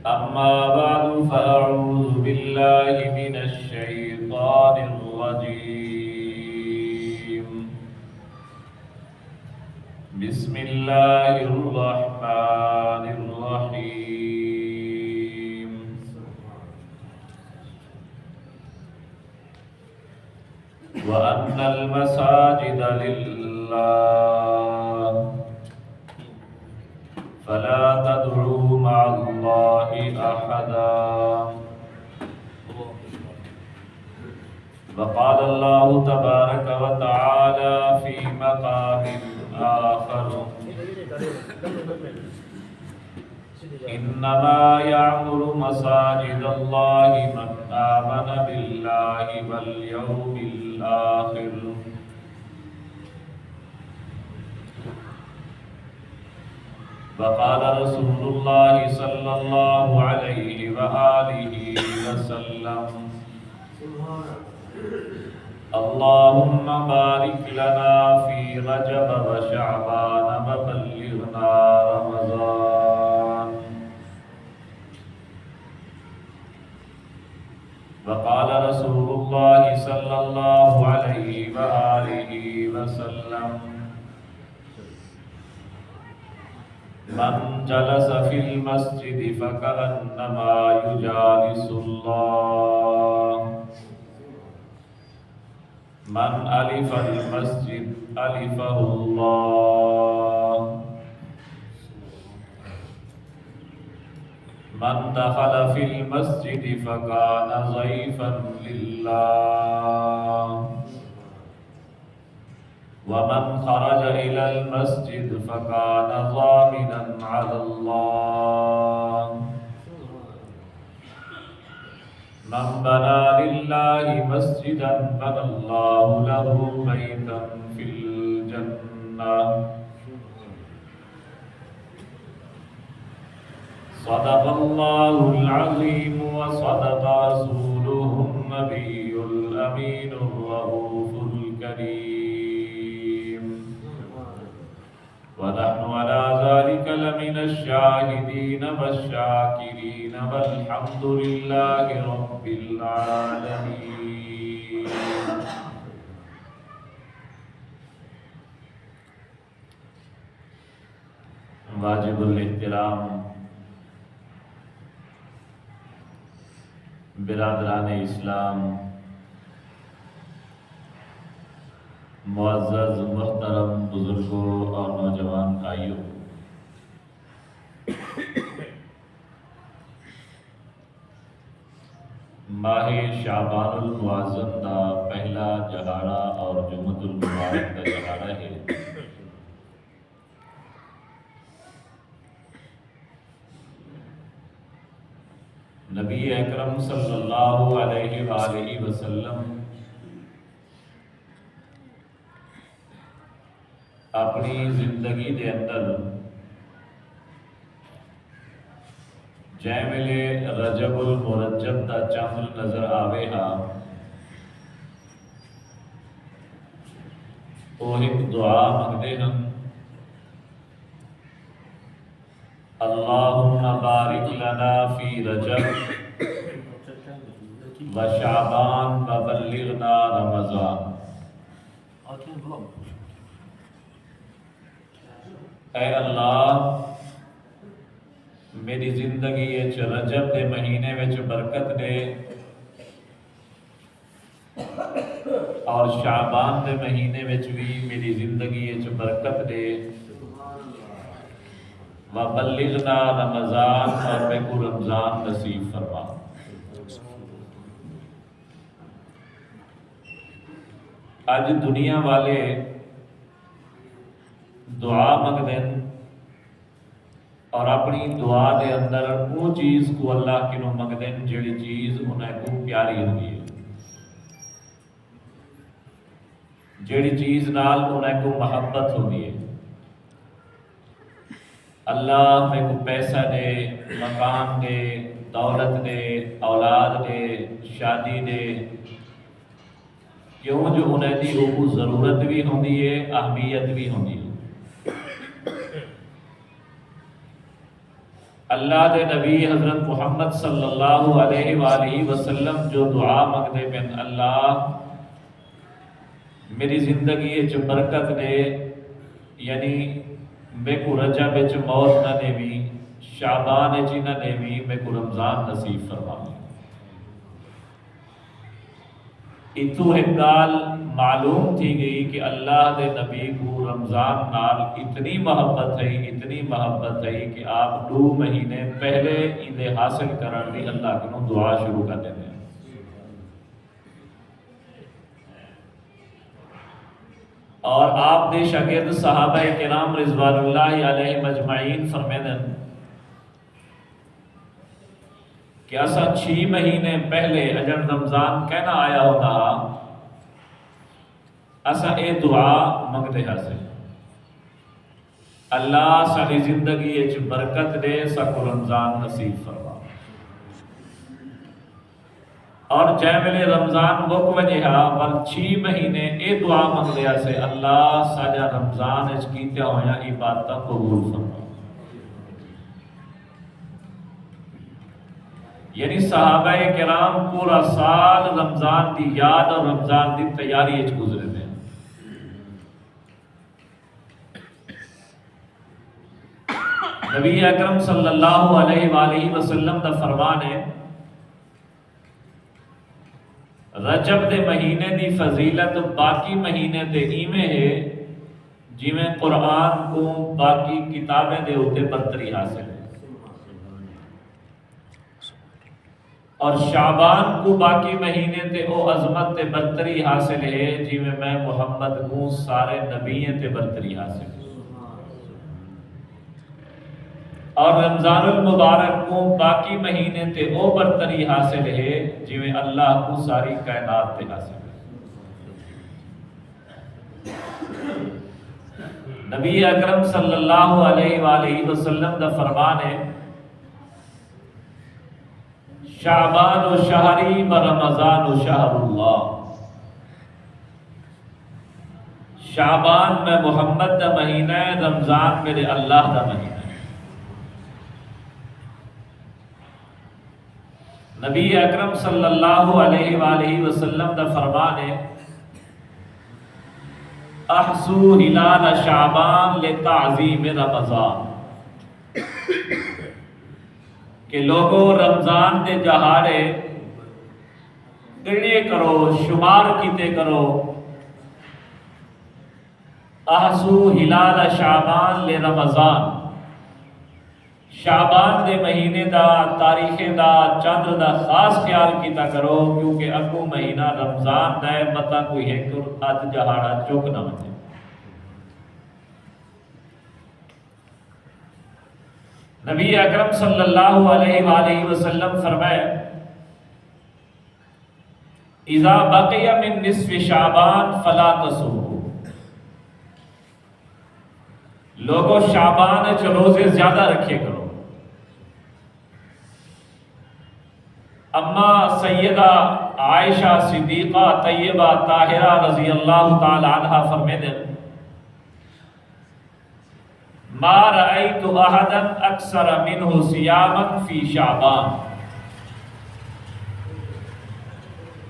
أما بعد فأعوذ بالله من الشيطان الرجيم. بسم الله الرحمن الرحيم. وأن المساجد لله فلا تدعوا مع الله أحدا. وقال الله تبارك وتعالى في مقام آخر: إنما يعمر مساجد الله من آمن بالله واليوم الآخر. وقال رسول الله صلى الله عليه وآله وسلم: اللهم بارك لنا في رجب وشعبان وبلغنا رمضان. وقال رسول الله صلى الله عليه وآله وسلم: من جلس في المسجد فكأنما يجالس الله. من ألف المسجد ألفه الله. من دخل في المسجد فكان ضيفا لله. ومن خرج إلى المسجد فكان ضامنا على الله. من بنى لله مسجدا بنى الله له بيتا في الجنة. صدق الله العظيم وصدق رسوله النبي الأمين الرؤوف الكريم. ونحن على ذلك لمن الشاهدين والشاكرين والحمد لله رب العالمين. واجب الاحترام برادران اسلام، معزز محترم بزرگوں اور نوجوان بھائیوں، ماہ شعبان المعظم کا پہلا جہاڑا اور جمعۃ المبارک کا جہاڑا ہے۔ نبی اکرم صلی اللہ علیہ وآلہ وسلم اپنی زندگی دے اندر جے ویلے رجب المرجب دا چاند نظر آوے ہا، وہ ایک دعا منگتے ہیں: اللہم بارک لنا فی رجب و شعبان و بلغنا رمضان۔ اے اللہ، میری زندگی رجب دے مہینے وچ برکت دے اور شعبان دے مہینے وچ بھی میری زندگی برکت دے، وبلغنا رمضان، اور میں کو رمضان نصیب فرما۔ آج دنیا والے دعا منگتے ہیں اور اپنی دعا دے اندر وہ چیز کو اللہ کی نو منگتے ہیں جڑی چیز انہیں کو پیاری ہوتی ہے، جڑی چیز نال انہیں کو محبت ہوتی ہے۔ اللہ میں کو پیسہ دے، مکان دے، دولت دے، اولاد دے، شادی دے، کیوں جو انہیں دی وہ ضرورت بھی ہوتی ہے، اہمیت بھی ہوتی ہے۔ اللہ دے نبی حضرت محمد صلی اللہ علیہ وآلہ وسلم جو دعا منگتے پن اللہ میری زندگی وچ برکت دے، یعنی میں کو رجب وچ موت نہ دیوی، شعبان وچ نہ دیوی، میں کو رمضان نصیب فرما۔ اتو ایک گال معلوم تھی گئی کہ اللہ دے نبی کو رمضان نال اتنی محبت ہے کہ آپ 2 مہینے پہلے انہیں حاصل کرن دی اللہ کو دعا شروع کر دیتے ہیں۔ اور آپ دے شاگرد صحابہ کرام رضوان اللہ علیہ مجمعین فرمیدن کہ اسا 6 مہینے پہلے اجر رمضان کہنا آیا ہوتا اسا اے دعا منگتے حاصل اللہ ساری زندگی اچ برکت دے، سکو رمضان نصیب فرما۔ اور جے ویلے رمضان مک وجہ بل 6 مہینے اے دعا منگتے سے اللہ ساجا رمضان اچ کیتیا ہویا عبادت قبول فرما۔ یعنی صحابہ کرام پورا سال رمضان دی یاد اور رمضان دی تیاری اچ گزرے دے۔ نبی اکرم صلی اللہ علیہ وآلہ وسلم دا فرمان ہے رجب دے مہینے دی فضیلت باقی مہینے دے ایمیں ہے جی میں قرآن کو باقی کتابیں دے ہوتے برتری حاصل ہے، اور شعبان کو باقی مہینے تے او عظمت تے برتری حاصل ہے جی میں محمد کو سارے نبییں تے برتری حاصل ہے، اور رمضان المبارک کو باقی مہینے تے او برتری حاصل ہے جی میں اللہ کو ساری کائنات تے حاصل ہے۔ نبی اکرم صلی اللہ علیہ وآلہ وسلم دا فرمان ہے شعبان و شہری و رمضان و شہر اللہ، شعبان میں محمد دا مہینہ ہے، رمضان میرے اللہ دا مہینہ ہے۔ نبی اکرم صلی اللہ علیہ وآلہ وسلم دا فرمان ہے احسو ہلال شعبان لتعظیم رمضان، کہ لوگوں رمضان دے جہارے گنے کرو، شمار کیتے کرو، احسو ہلال شعبان لے رمضان، شعبان دے مہینے دا تاریخ دا چندر دا خاص خیال کیتا کرو کیونکہ اگو مہینہ رمضان دا ہے، متا کوئی ہیکر آج جہارا چوک نہ بنے۔ نبی اکرم صلی اللہ علیہ وآلہ وسلم فرمائے اذا بقی من نصف شعبان فلا تصوموا، لوگوں شعبان چ روزے زیادہ رکھے کرو۔ اما سیدہ عائشہ صدیقہ طیبہ طاہرہ رضی اللہ تعالی عنہ فرمیدن ما رأیت احدا اکثر منہ صیاما فی شعبان،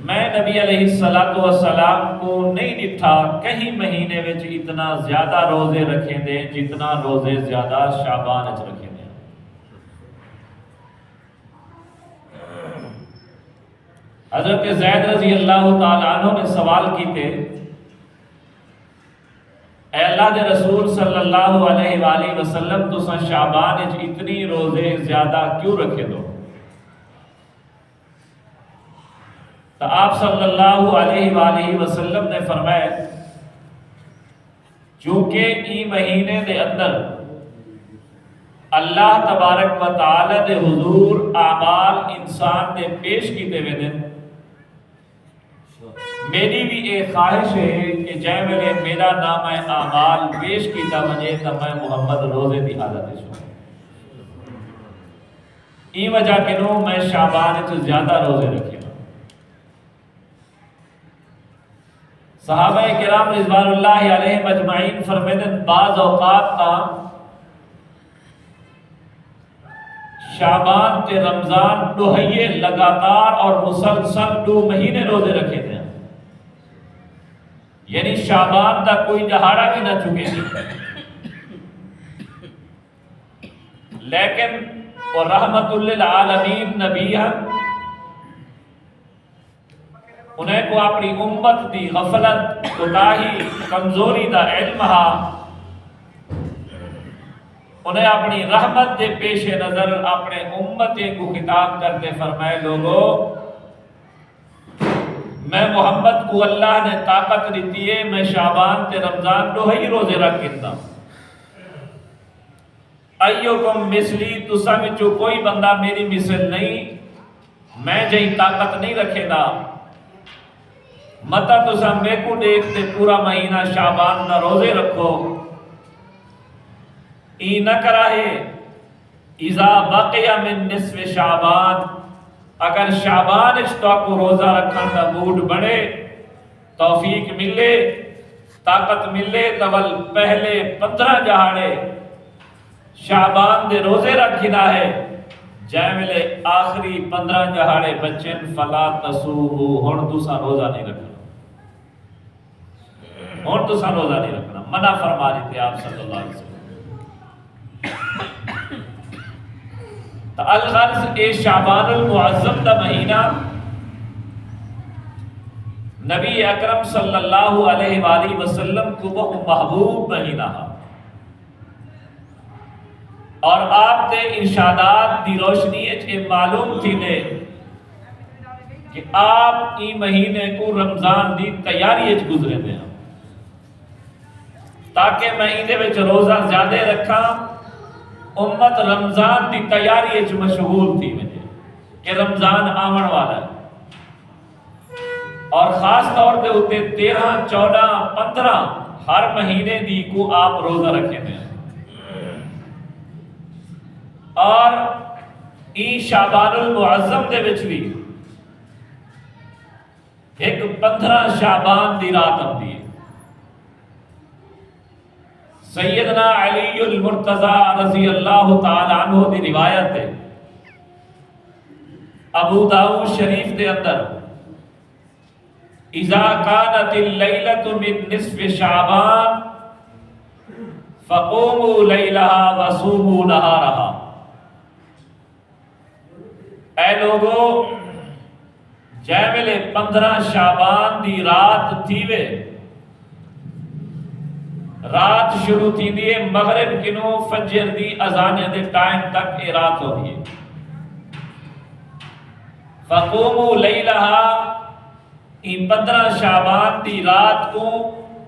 میں نبی علیہ السلام کو نہیں ڈٹھا کہیں مہینے وچ اتنا زیادہ روزے رکھیں دے جتنا روزے زیادہ شعبان وچ رکھیں دے۔ حضرت زید رضی اللہ تعالی عنہ نے سوال کیتے اے اللہ دے رسول صلی اللہ علیہ وآلہ وسلم تو سن شعبان وچ اتنی روزے زیادہ کیوں رکھے دو؟ تو آپ صلی اللہ علیہ وآلہ وسلم نے فرمایا چونکہ ای مہینے دے اندر اللہ تبارک و تعالی دے حضور اعمال انسان دے پیش کیتے ہوئے دن، میری بھی ایک خواہش ہے کہ جے ویلے میرا نام اعمال پیش کیتا وجے تو میں محمد روزے دی حالت چھو ای وجہ کنوں میں شعبان وچ زیادہ روزے رکھے۔ صحابہ کرام رضوان اللہ علیہ مجمعین فرمیدن بعض اوقات تا شعبان تے رمضان ڈوہیے لگاتار اور مسلسل 2 مہینے روزے رکھے تھے، یعنی شعبان دا کوئی دہاڑا بھی نہ چکے تھے، لیکن وہ رحمت للعالمین نبی ہیں، انہیں کو اپنی امت دی غفلت کوتاہی کمزوری دا علم ہا، انہیں اپنی رحمت دے پیش نظر اپنے امت کو خطاب کرتے فرمائے، لوگو میں محمد کو اللہ نے طاقت دیتی ہے، میں شعبان تے رمضان 2 ہی روزے رکھ گندا، ایوکم مثلی تسا وچوں کوئی بندہ میری مثل نہیں، میں جہی طاقت نہیں رکھے دا، متا تسا میں کو دیکھتے پورا مہینہ شعبان دا روزے رکھو، ای نہ کراہے اذا بقی من نصف شعبان، اگر شعبان اشتوا کو روزہ رکھن دا موڈ بڑے، توفیق ملے، طاقت ملے، تول پہلے 15 جہاڑے شعبان دے روزے رکھنا ہے، جائے ملے آخری 15 جہاڑے بچن فلا تصومو، ہن تسا روزہ نہیں رکھنا، ہن تسا روزہ نہیں رکھنا، منع فرما دیتے آپ صلی اللہ علیہ وسلم۔ تو الغرض اے شعبان المعظم دا مہینہ نبی اکرم صلی اللہ علیہ وآلہ وسلم کو وہ محبوب مہینہ ہے، اور آپ دے ارشادات دی روشنی اچھے معلوم تھی نے کہ آپ ای مہینے کو رمضان دی تیاری اچھ گزرے دے ہیں، تاکہ میں ایدے وچ روزہ زیادہ رکھا، امت رمضان دی تیاری اچھ مشغول تھی مجھے کہ رمضان آمن والا ہے، اور خاص طور پہ ہوتے 13 14 15 ہر مہینے دی کو آپ روزہ رکھے دیں، اور ای شعبان المعظم دے وچ بھی ایک 15 شعبان دی رات آتی ہے، سیدنا علی المرتضی رضی اللہ تعالی عنہ دی روایت ہے، ابو داؤد شریف دے اندر، اذا كانت الليلة من نصف شعبان فقوموا ليلها وصوموا نهارها، اے لوگو جے ملے 15 شعبان دی رات تھیوے، رات شروع تھی دیئے مغرب کنو فجر دی اذانے دے ٹائم تک اے رات ہو دیئے، فقوموا لیلہا، این 15 شعبان دی رات کو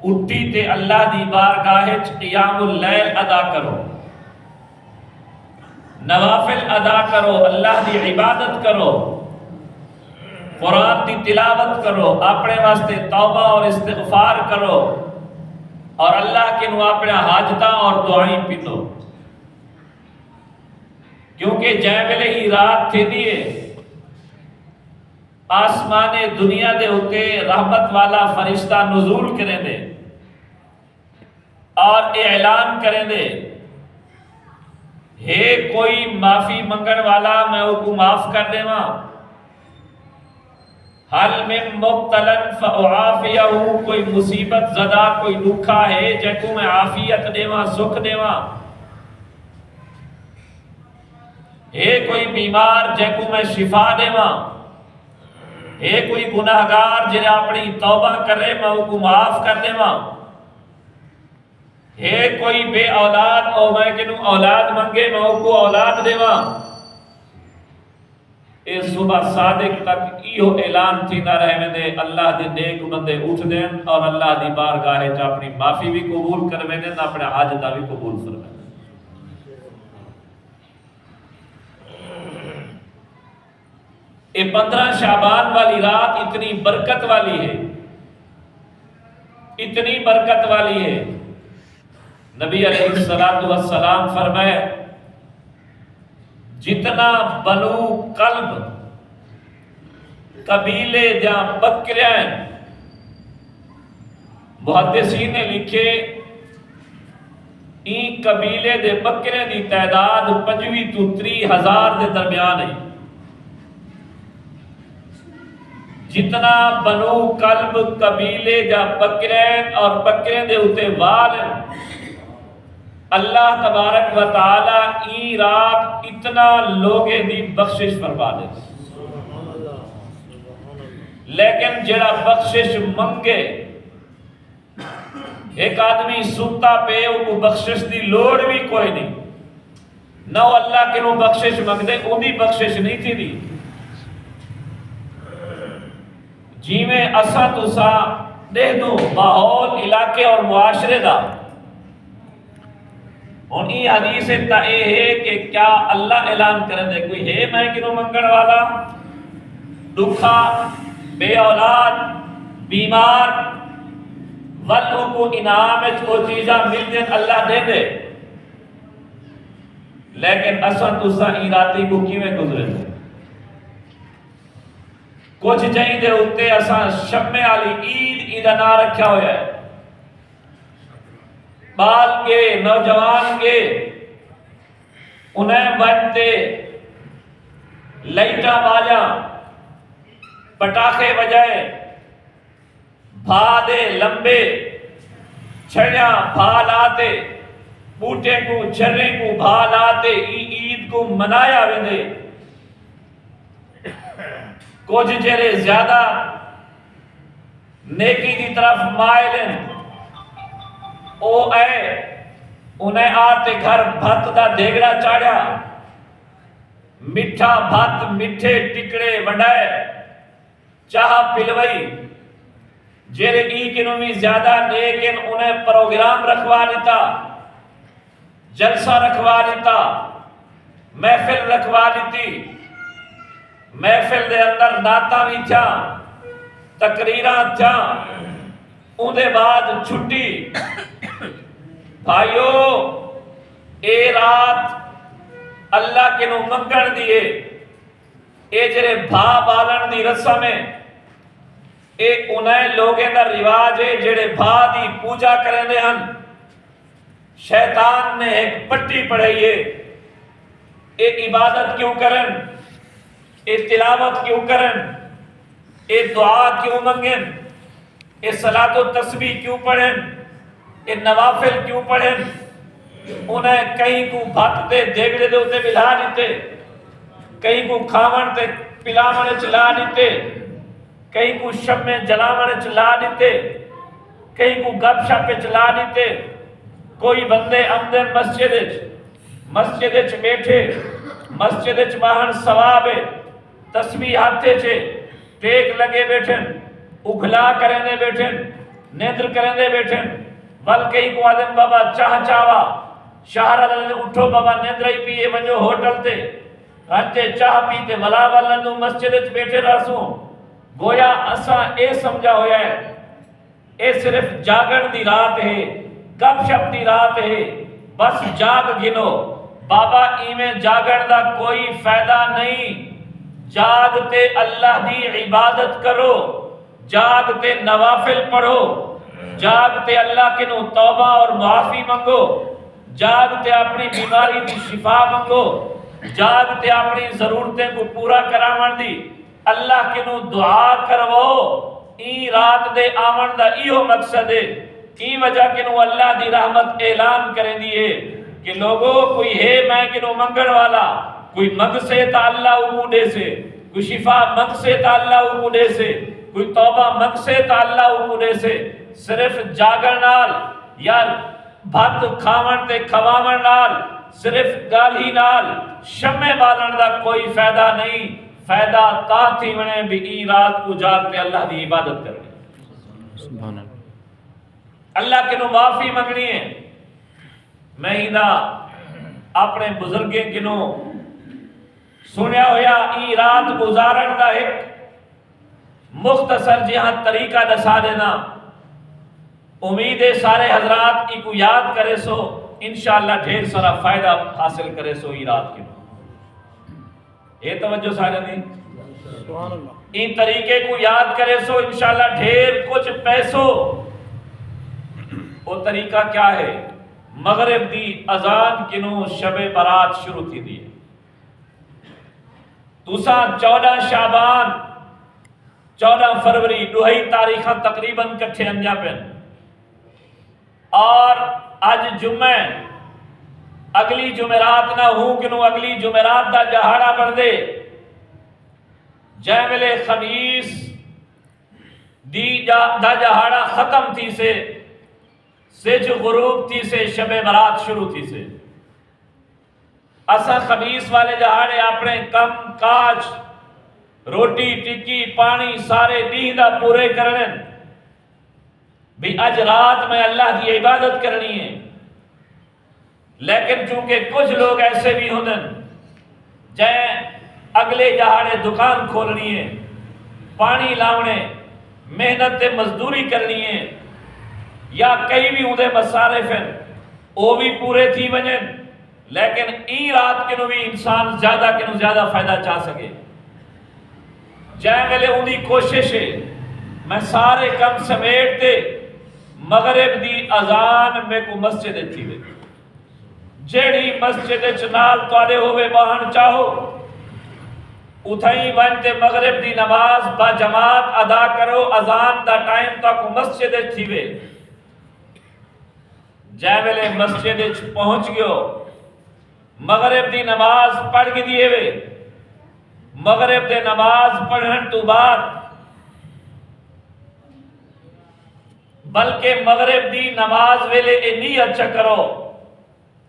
اٹھی تے اللہ دی بارگاہ قیام اللیل ادا کرو، نوافل ادا کرو، اللہ دی عبادت کرو، قرآن دی تلاوت کرو، اپنے واسطے توبہ اور استغفار کرو، اور اللہ کے نو اپنے حاجتاں اور دعائیں پیتو، کیونکہ جائے ہی رات تھے دیئے آسمان دنیا دے ہوتے رحمت والا فرشتہ نزول کریں دے اور اعلان کریں دے، ہے کوئی معافی منگن والا میں وہ کو معاف کر دے ماں، حل من مبتلن فعافیہ، کوئی مصیبت زدہ کوئی دکھا ہے جے کو میں عافیت دے ماں، سکھ دے ماں، ہے کوئی بیمار جے کو میں شفا دے ماں، ہے کوئی گناہگار جنہیں اپنی توبہ کرے میں وہ کو معاف کر دے ماں، ہے کوئی بے اولاد اور میں کنوں اولاد منگے میں وہ کو اولاد دے ماں، اے صبح صادق تک ایہو اعلان تھی نہ رہے میں دے، اللہ دے نیک بندے اٹھ دیں اور اللہ دی بارگاہ جا اپنی معافی بھی قبول کر میں دیں، اپنے حاجتہ بھی قبول فرمائیں۔ اے 15 شعبان والی رات اتنی برکت والی ہے، اتنی برکت والی ہے، نبی علیہ السلام فرمائے جتنا بنو قلب قبیلے جہاں بکریاں، محدثین نے لکھے این قبیلے دے بکرے دی تعداد 25 تو 30,000 دے درمیان ہے. جتنا بنو کلب قبیلے جا بکرین اور بکرے دے اتے وال اللہ تبارک و تعالی ای رات اتنا لوگے دی بخشش فرما دے. لیکن جڑا بخشش منگے ایک آدمی ستا پہ وہ بخشش دی لوڑ بھی کوئی نہیں نہ وہ اللہ کے نو بخشش منگ دے وہ بھی بخشش نہیں تھی دی جی میں اسا تسا دے دو ماحول علاقے اور معاشرے دا. اور یہ حدیث تا اے ہے کہ کیا اللہ اعلان کریں دے کوئی ہے میں کنو منگن والا دکھا بے اولاد بیمار ولو کو انعام کو چیزاں مل دیں اللہ دے دے. لیکن اساں تساں ای راتی کو کیویں گزرے دے کچھ جائیں دے ہوتے اساں شمع والی عید نہ رکھا ہوا ہے. بال کے نوجوان کے انہیں بنتے لائٹاں باجاں پٹاخے بجائے بھا دے لمبے چھڑیاں بھا لاتے بوٹے کو چھرے کو بھا لاتے عید کو منایا ویندے. کچھ جڑے زیادہ نیکی کی طرف مائل ہیں او اے انہیں آتے گھر بھت دا دیگڑا چاڑیا مٹھا بھت مٹھے ٹکڑے وڈائے چاہ پلوئی جیرے ای کنوں بھی زیادہ لیکن انہیں پروگرام رکھوا لیتا جلسہ رکھوا لیتا محفل رکھوا لیتی. محفل دے اندر ناتا بھی تھا تقریران تھا اندے بعد چھٹی. بھائیو اے رات اللہ کے نو منگن دیئے اے جرے بھا بالن دی رسم ہے اے انہیں لوگیں دا رواج ہے جڑے بھا دی پوجا کریں دے ہن. شیطان نے ایک پٹی پڑھائیے اے عبادت کیوں کریں اے تلاوت کیوں کریں اے دعا کیوں منگیں اے صلاۃ و تسبیح کیوں پڑھیں اے نوافل کیوں پڑھیں. انہیں کہیں کو بھت دے دیگڑے دے ہوتے ملا دیتے کہیں کو کھاون تے پلاون چلا دیتے کہیں کو شب میں جلاون چلا دیتے کہیں کو گپ شپ چلا دیتے. کوئی بندے آمدن مسجد چ بیٹھے مسجد چ باہن ثواب تسبیح ہاتھے چھے ٹیک لگے بیٹھن اگھلا کریں دے بیٹھن نیندر کریں دے بیٹھن ول کئی کو آدم بابا چاہ چاوا شہر دے اٹھو بابا نیندر ہی پیے ونجو ہوٹل تے ہاتھے چاہ پیتے ولا والنو مسجد چ بیٹھے راسوں. گویا اساں اے سمجھا ہویا ہے اے صرف جاگن دی رات ہے گپ شپ دی رات ہے بس جاگ گنو. بابا ایویں جاگن دا کوئی فائدہ نہیں. جاگتے اللہ دی عبادت کرو جاگتے نوافل پڑھو جاگتے اللہ کے نو توبہ اور معافی منگو جاگتے اپنی بیماری دی شفا منگو جاگتے اپنی ضرورتیں کو پورا کراون دی اللہ کے نو دعا کرو. ای رات دے آمن دا ایہو مقصد ہے. ای وجہ کے نو اللہ دی رحمت اعلان کریں دیئے کہ لوگوں کوئی ہے میں کے نو منگن والا کوئی مگ سے تا اللہ اوکو دے سے کوئی شفا مگ سے تا اللہ اوکو دے سے کوئی توبہ مگ سے تا اللہ اوکو دے سے. صرف جاگن نال یا بھت کھاون تے کھواون نال صرف گالی نال شمع بالن دا کوئی فائدہ نہیں. فائدہ تا تھی ونے بھی ای رات کو جاگتے اللہ دی عبادت کرنی سبحان اللہ کے نو معافی منگنی ہے. میں ہی دا اپنے بزرگیں کے نو سنیا ہویا ای رات گزارن دا ایک مختصر جہاں طریقہ دسا دینا. امید ہے سارے حضرات ای کو یاد کرے سو انشاءاللہ ڈھیر سارا فائدہ حاصل کرے سو ای رات کے نو. یہ توجہ سارے نہیں ان طریقے کو یاد کرے سو انشاءاللہ ڈھیر کچھ پیسوں. وہ طریقہ کیا ہے مغرب دی اذان کنوں شب برات شروع تھی دی تساں 14 شعبان 14 فروری 2 تاریخاں تقریباً کٹھے انجا پین اور اج جمعہ اگلی جمعرات نہ ہوں کنوں اگلی جمعرات دا جہاڑا بن دے جے ویلے خمیس دی دا جہاڑا ختم تھی سے سج غروب تھی سے شب برات شروع تھی سے اسا خمیس والے جہاڑے اپنے کم کاج روٹی ٹکی پانی سارے دین دا پورے کرنے بھی اج رات میں اللہ کی عبادت کرنی ہے لیکن چونکہ کچھ لوگ ایسے بھی ہوندن جائیں اگلے جہاڑے دکان کھولنی ہے پانی لاؤنے محنت مزدوری کرنی ہے یا کئی بھی اندے مصارف ہیں وہ بھی پورے تھی ونجن لیکن ای رات کے نو بھی انسان زیادہ کے نو زیادہ فائدہ چاہ سکے جائیں ملے اندی کوشش ہے میں سارے کم سمیٹ دے مغرب دی اذان میں کو مسجد تھی وے جیڑی مسجد چنال توڑے ہوئے باہن چاہو اتھائی بنتے مغرب دی نماز با جماعت ادا کرو اذان دا ٹائم تک مسجد تھی وے جائے ویلے مسجد پہنچ گیو مغرب دی نماز پڑھ کے دیئے وے مغرب دے نماز پڑھن تو بعد بلکہ مغرب دی نماز ویلے اے نیت چکرو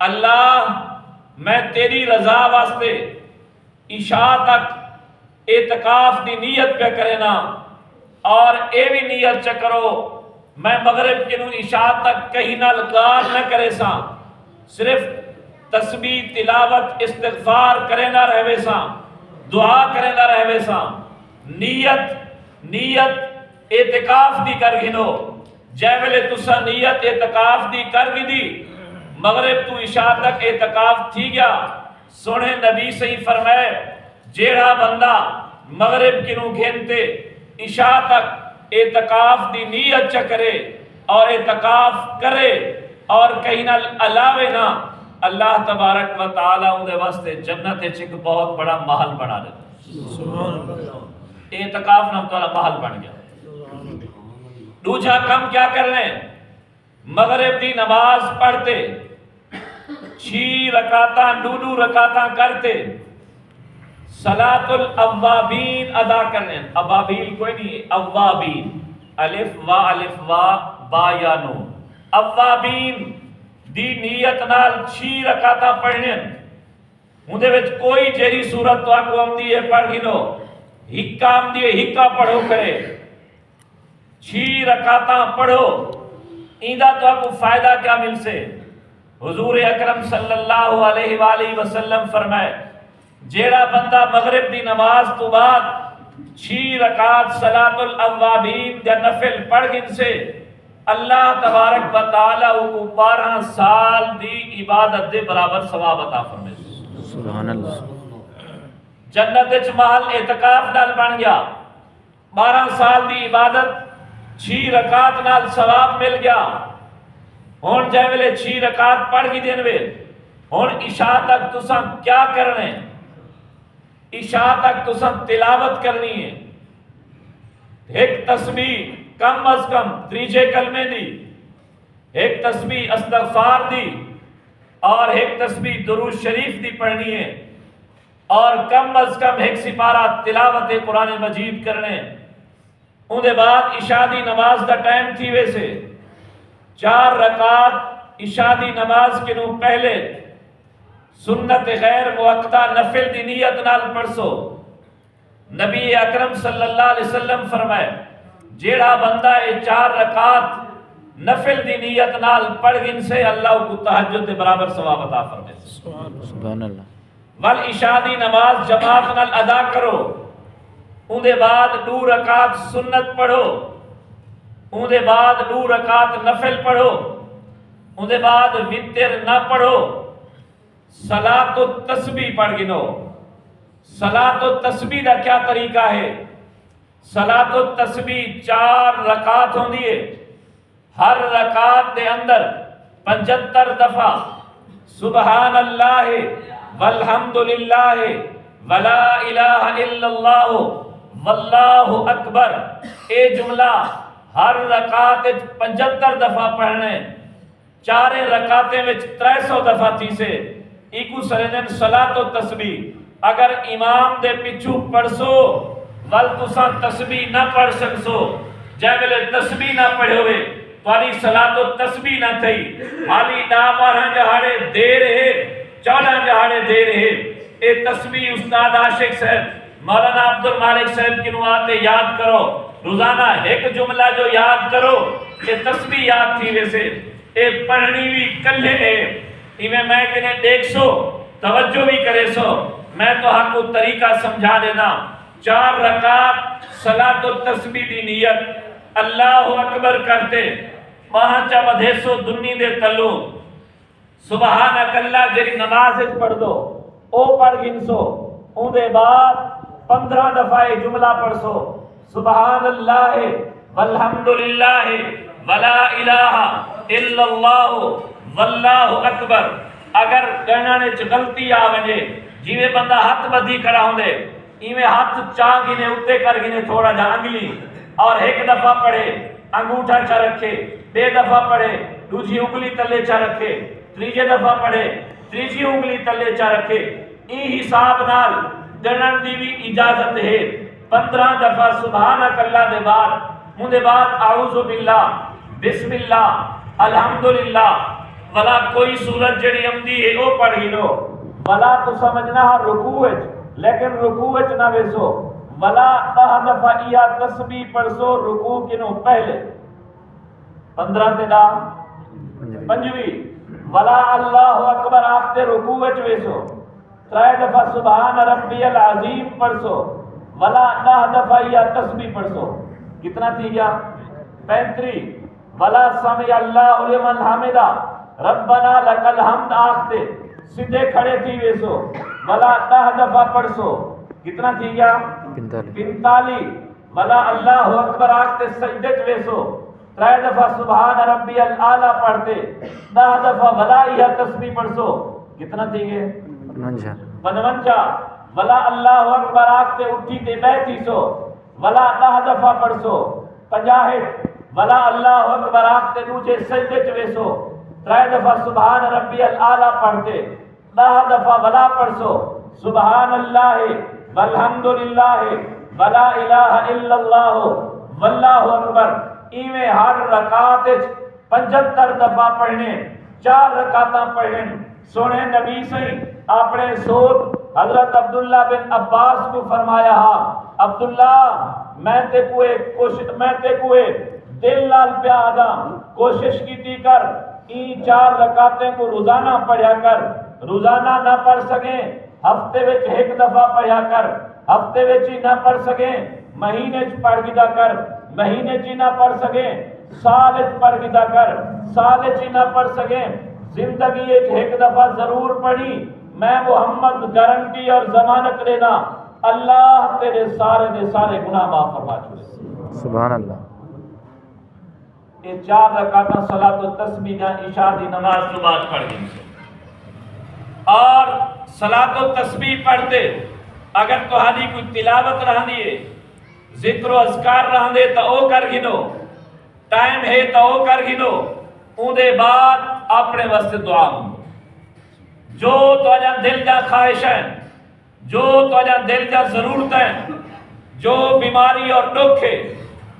اللہ میں تیری رضا واسطے عشاء تک اعتکاف دی نیت پہ کرنا اور اے بھی نیت چکرو میں مغرب کے نو عشاء تک کہیں نہ لگار نہ کرے سا صرف تسبیح تلاوت استغفار کرے نہ رہوے سا دعا کرے نہ رہوے سا نیت اعتکاف دی کر گھنو جے ویلے تسا نیت اعتکاف دی کر گی دی مغرب تو عشاء تک اعتکاف تھی گیا سونے نبی صحیح فرمائے جیڑا بندہ مغرب کنو گھنتے عشاء تک اعتکاف دی نیت چکرے اور اعتکاف کرے اور کہیں نہ علاوے نہ اللہ تبارک و تعالیٰ ان دے واسطے جنت چک بہت بڑا محل بنا دیتا اعتکاف نہ تعالیٰ محل بن گیا دوجھا کم کیا کر رہے ہیں مغرب دی نماز پڑھتے 6 رکعتاں 2 رکعتاں کرتے صلاۃ الاوابین ادا کرنے ابابیل کوئی نہیں ہے اوابین الف وا با یا نون اوابین دی نیت نال 6 رکعتاں پڑھنے اندے وچ کوئی جہری صورت تو آپ کو آمدی ہے پڑھ گنو ہکا آمدی ہے ہکا پڑھو کرے 6 رکعتاں پڑھو ایندہ تو آپ کو فائدہ کیا مل سے حضور اکرم صلی اللہ علیہ وآلہ وسلم فرمائے جیڑا بندہ مغرب دی نماز تو بعد 6 رکعت صلاۃ الاوابین یا نفل پڑھ گن سے اللہ تبارک و تعالیٰ کو 12 سال دی عبادت دے برابر ثواب عطا فرمائے سبحان اللہ جنت وچ محل اعتکاف نال بن گیا 12 سال دی عبادت 6 رکعت نال ثواب مل گیا ہون جائے ویلے 6 رکعت پڑھ گی دین وے ہون عشاء تک تساں کیا کرنے عشاء تک تساں تلاوت کرنی ہے ایک تسبیح کم از کم 3 کلمے دی ایک تسبیح استغفار دی اور ایک تسبیح درود شریف دی پڑھنی ہے اور کم از کم 1 سپارہ تلاوت قرآن مجید کرنے ان دے بعد عشاء دی نماز دا ٹائم تھی ویسے 4 رکعت عشاء دی نماز کے نو پہلے سنت غیر موقتہ نفل دی نیت نال پڑھسو نبی اکرم صلی اللہ علیہ وسلم فرمائے جیڑا بندہ 4 رکعت نفل دی نیت نال پڑھ گن سے اللہ کو تہجد دے برابر ثواب عطا فرمائے سبحان اللہ والعشاء دی نماز جماعت نال ادا کرو ان دے بعد 2 رکعت سنت پڑھو ان دے بعد 2 رکعت نفل پڑھو ان دے بعد وتر نہ پڑھو صلاۃ التسبیح پڑھ گنو صلاۃ التسبیح دا کیا طریقہ ہے صلاۃ التسبیح 4 رکعت ہوندی ہے ہر رکعت دے اندر 75 دفعہ سبحان اللہ والحمد للہ ولا الہ الا اللہ واللہ اکبر، اے جملہ ہر رکعت 75 دفعہ پڑھنے، چارے رکعتیں وچ 300 دفعہ تھی سے ایکو سرنن صلاۃ و تسبیح۔ اگر امام دے پچھو پڑھسو ول تساں تسبیح نہ پڑھ سکسو، جے ویلے تسبیح نہ پڑھے ہوئے تاری صلاۃ و تسبیح نہ تھی، حالی 10-12 جہاڑے دے رہے 14 جہاڑے دے رہے۔ اے تسبیح استاد عاشق صاحب مولانا عبد المالک صاحب کی نوات یاد کرو، روزانہ ایک جملہ جو یاد کرو کہ تسبیح یاد تھی ویسے اے پڑھنی بھی کلے ہے، ایویں میں کنے دیکھ سو توجہ بھی کرے سو، میں تو ہاں کو طریقہ سمجھا دینا۔ 4 رکعت صلاۃ و تسبیح دی نیت اللہ اکبر کرتے وہاں چا بدھے سو دنی دے تلو سبحانک اللہ جری نماز پڑھ دو او پڑھ گن سو، اون دے بعد 15 دفعہ جملہ پڑھ سو سبحان اللہ والحمد للہ ولا الہ الا اللہ واللہ اکبر۔ اگر کہنا نے غلطی آ ونجے جیویں بندہ ہاتھ بدھی کھڑا ہوندے ایویں ہاتھ چاہ گنے اتے کر گنے تھوڑا جا انگلی، اور ایک دفعہ پڑھے انگوٹھا چا رکھے، 2 دفعہ پڑھے دوسری انگلی تلے چا رکھے، تیجے دفعہ پڑھے تیسری انگلی تلے چا رکھے، ای حساب نال گنن دی بھی اجازت ہے۔ 15 دفعہ سبحانک اللہ دے بعد من دے بعد اعوذ باللہ بسم اللہ الحمدللہ ولا کوئی سورت جڑی امدی ہے او پڑھ گنو، ولا تو سمجھنا رکوع وچ لیکن رکوع وچ نہ ویسو، ولا 10 دفعہ یا تسبیح پڑھ سو رکوع کنو پہلے 15 تے دا 5ویں، ولا اللہ اکبر آختے رکوع وچ ویسو، 3 دفعہ سبحان ربی العظیم پڑھ سو، ولا 10 دفعہ یا تسبیح پڑھ سو، کتنا تھی گیا 35، ولا سمع اللہ لمن حمدہ ربنا لک الحمد آختے سیدھے کھڑے تھی ویسو، ولا 10 دفعہ پڑھ سو، کتنا تھی گیا 45، ولا اللہ اکبر آختے سجدت ویسو، 3 دفعہ سبحان ربی الاعلیٰ پڑھتے، 10 دفعہ ولا یا تسبیح پڑھ سو، کتنا تھی گئے 55، ولا اللہ اکبر آختے اٹھی تے بیٹھی سو، ولا 10 دفعہ پڑھ سو، 65، ولا اللہ اکبر آختے دوجے سجدے چویسو، 3 دفعہ سبحان ربی الاعلیٰ پڑھتے، 10 دفعہ ولا پڑھ سو، سبحان اللہ والحمدللہ ولا الہ الا اللہ واللہ اکبر۔ ایویں ہر رکعت 75 دفعہ پڑھنے، 4 رکعتاں پڑھنے۔ سونے نبی سے اپنے سوت حضرت عبداللہ بن عباس کو فرمایا ہاں عبداللہ میں تے کوئے دل لال پیا آدھا کوشش کی تھی کر این 4 رکعتیں کو روزانہ پڑھیا کر، روزانہ نہ پڑھ سکیں ہفتے وچ 1 دفعہ پڑھیا کر، ہفتے وچ ہی نہ پڑھ سکیں مہینے چ پڑھ گدا کر، مہینے چ نہ پڑھ سکیں سال چ پڑھ گدا کر، سال چ نہ پڑھ سکیں زندگی 1 دفعہ ضرور پڑھی، میں محمد گارنٹی اور ضمانت لینا اللہ تیرے سارے گناہ معاف فرما چھوڑے۔ سبحان اللہ۔ یہ 4 رکعتاں صلاۃ و تسبیح عشاء دی نماز کے بعد پڑھ گئی اور صلاۃ و تسبیح پڑھتے اگر تہاڈی کوئی تلاوت رہندی ہے ذکر و اذکار رہندے تو او کر گنو، ٹائم ہے تو او کر گنو، اون دے بعد اپنے واسطے دعا ہوں جو تہاڈا دل دا خواہش ہے، جو تہاڈا دل دا ضرورت ہے، جو بیماری اور دکھ ہے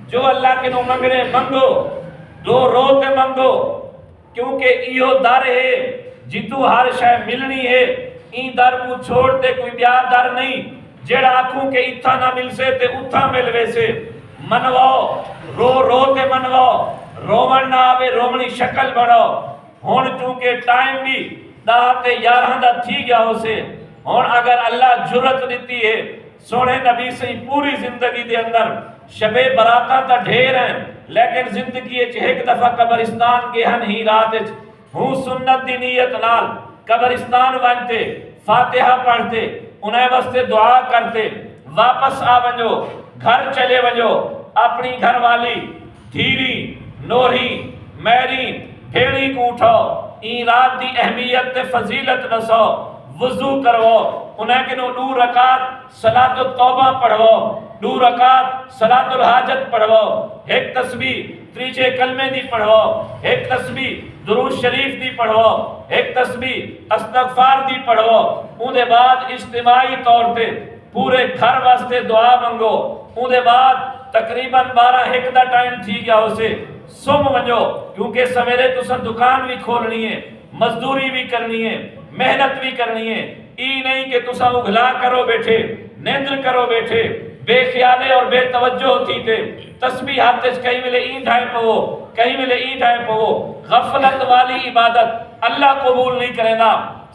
جو اللہ کے نو منگنے منگو، دو روتے منگو، کیونکہ ایہو در ہے جتو ہر شے ملنی ہے، این در کو چھوڑتے کوئی بیا در نہیں، جیڑا آنکھوں کے اتھا نہ مل سے تے اتھا مل ویسے منواؤ، رو تے منواؤ، رومن نہ آوے رومنی شکل بڑھاؤ۔ ہون چونکہ ٹائم بھی 10 تے 11 دا تھی گیا ہو سے، ہون اگر اللہ جرت دیتی ہے سونے نبی سے پوری زندگی دے اندر شب براتاں تا ڈھیر ہیں لیکن زندگی 1 دفعہ قبرستان کے ہن ہی رات ہوں سنت دی نیت نال قبرستان وانتے فاتحہ پڑھتے انہیں واسطے دعا کرتے واپس آ ونجو گھر چلے ونجو، اپنی گھر والی دھیری نوری میری بھیڑی کو اٹھو این رات دی اہمیت تے فضیلت نسو وضو کرو انہیں کنو 2 رکعت صلاۃ التوبہ پڑھو 2 رکعت صلاۃ الحاجت پڑھو ایک تسبیح تریچے کلمے دی پڑھو ایک تسبیح درود شریف دی پڑھو ایک تسبیح استغفار دی پڑھو اون دے بعد اجتماعی طور تے پورے گھر واسطے دعا منگو اون دے بعد تقریباً 12-1 دا ٹائم تھی گیا اسے سم ونجو کیونکہ سویرے تساں دکان بھی کھولنی ہے مزدوری بھی کرنی ہے محنت بھی کرنی ہے ای نہیں کہ تساں اگلا کرو بیٹھے نیندر کرو بیٹھے بے خیالے اور بے توجہ ہوتی تھے تسبیح ہاتھ کہیں ملے این ڈھائے پو کہیں ملے این ڈھائے پو غفلت والی عبادت اللہ قبول نہیں کرے گا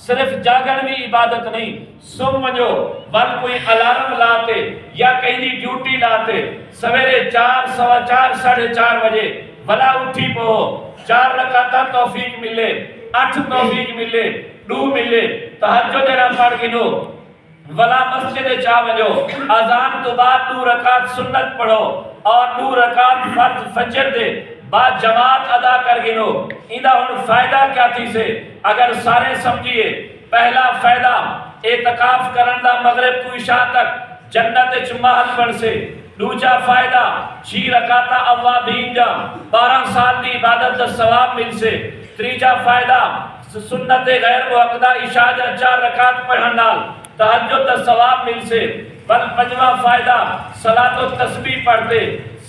صرف جاگن بھی عبادت نہیں سم ونجو ول کوئی الارم لاتے یا کہیں دی ڈیوٹی لاتے سویرے 4 سوا 4 4:30 بجے ولا اٹھی پو 4 رکعتاں توفیق ملے 8 توفیق ملے 2 ملے تہجد نہ پڑھ گنو ولا مسجد چاہ ونجو اذان تو بعد 2 رکعت سنت پڑھو اور 2 رکعت فرض فجر دے بعد جماعت ادا کر گنو ایدہ ہن فائدہ کیا تھی سے اگر سارے سمجھئے پہلا فائدہ اعتکاف کرن دا مغرب تو عشاء تک جنت محل بن سے دوجا فائدہ 6 رکعت اوابین جا 12 سال دی عبادت دا ثواب مل سے تریجا فائدہ سنت غیر موقدہ عشاء جا 4 رکعت پڑھن نال تہجد دا ثواب مل سے بل پنجواں فائدہ صلاۃ و تسبیح پڑھتے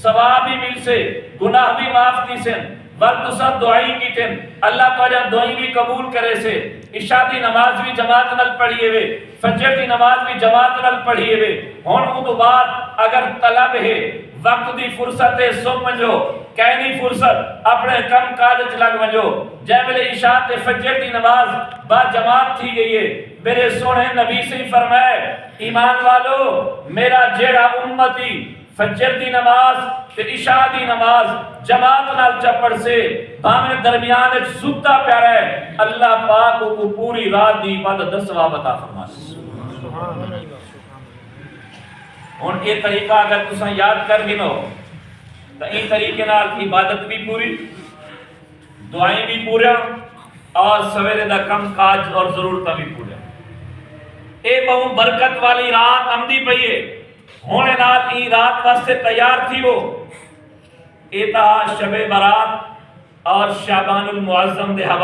ثواب بھی مل سے گناہ بھی معاف کی سے بل تسا دعائی کی تن اللہ تعالیٰ دعائی بھی قبول کرے سے عشاء دی نماز بھی جماعت نل پڑھیے وے فجر دی نماز بھی جماعت نل پڑھیے وے ہون او تو بعد اگر طلب ہے وقت دی فرصت ہے سم ونجو کہنی فرصت اپنے کم کاج لگ ونجو جے ملے عشاء تے فجر دی نماز با جماعت تھی گئی ہے میرے سونے نبی سے فرمائے ایمان والو میرا جیڑا امتی فجر دی نماز تے عشاء دی نماز جماعت نال چپڑ سے بامے درمیان ایک ستا پیارا ہے اللہ پاک کو پوری رات دی عبادت دا ثواب عطا فرمائے ہن یہ طریقہ اگر تساں یاد کر گنو تو این طریقے نال عبادت بھی پوری دعائیں بھی پورا اور سویرے دا کم کاج اور ضرورتاں بھی پورا اے بہو برکت والی رات آمدی پئی ہے ہونے نال ای رات واسطے تیار تھی وہ اے تا شب برات اور شعبان المعظم دے حوالے